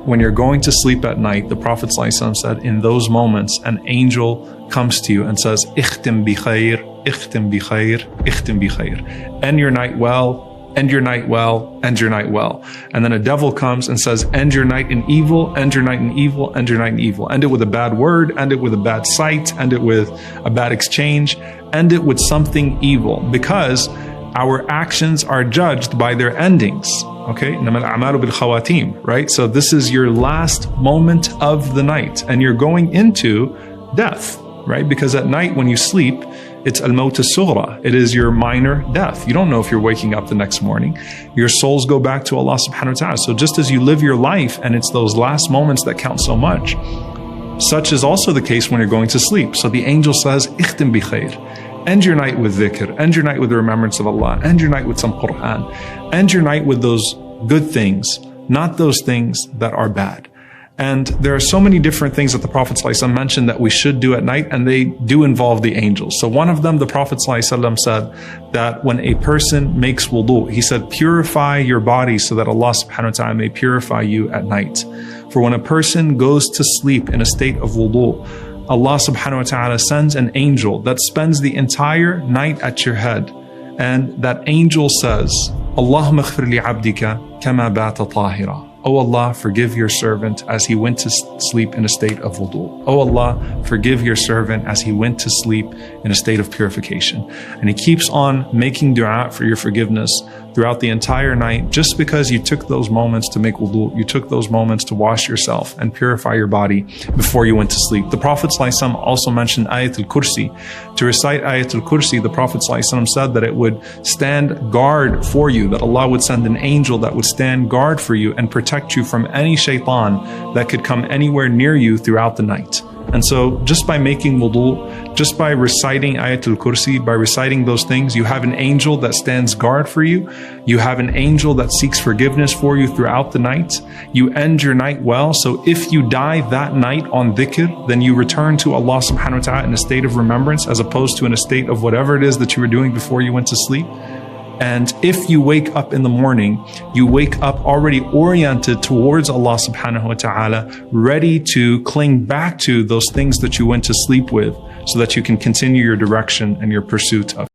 when you're going to sleep at night, the Prophet ﷺ said, in those moments, an angel comes to you and says, "Ikhtim bi khair, ikhtim bi khair, ikhtim bi khair." End your night well, end your night well, end your night well. And then a devil comes and says, end your night in evil, end your night in evil, end your night in evil. End it with a bad word, end it with a bad sight, end it with a bad exchange, end it with something evil, because our actions are judged by their endings. Okay, right? So this is your last moment of the night, and you're going into death, right? Because at night when you sleep, it's al-maut as-sughra. It is your minor death. You don't know if you're waking up the next morning. Your souls go back to Allah subhanahu wa ta'ala. So just as you live your life and it's those last moments that count so much, such is also the case when you're going to sleep. So the angel says, "Ikhtim bi khair." End your night with dhikr, end your night with the remembrance of Allah, end your night with some Quran, end your night with those good things, not those things that are bad. And there are so many different things that the Prophet ﷺ mentioned that we should do at night, and they do involve the angels. So one of them, the Prophet ﷺ said that when a person makes wudu, he said, purify your body so that Allah subhanahu wa ta'ala may purify you at night. For when a person goes to sleep in a state of wudu, Allah subhanahu wa ta'ala sends an angel that spends the entire night at your head. And that angel says, Allahumma ighfir li abdika kama bata tahira. Oh Allah, forgive your servant as he went to sleep in a state of wudu. Oh Allah, forgive your servant as he went to sleep in a state of purification. And he keeps on making dua for your forgiveness throughout the entire night, just because you took those moments to make wudu, you took those moments to wash yourself and purify your body before you went to sleep. The Prophet ﷺ also mentioned Ayatul Kursi. To recite Ayatul Kursi, the Prophet ﷺ said that it would stand guard for you, that Allah would send an angel that would stand guard for you and protect you from any shaitan that could come anywhere near you throughout the night. And so just by making wudu, just by reciting Ayatul Kursi, by reciting those things, you have an angel that stands guard for you. You have an angel that seeks forgiveness for you throughout the night. You end your night well. So if you die that night on dhikr, then you return to Allah subhanahu wa ta'ala in a state of remembrance, as opposed to in a state of whatever it is that you were doing before you went to sleep. And if you wake up in the morning, you wake up already oriented towards Allah subhanahu wa ta'ala, ready to cling back to those things that you went to sleep with, so that you can continue your direction and your pursuit of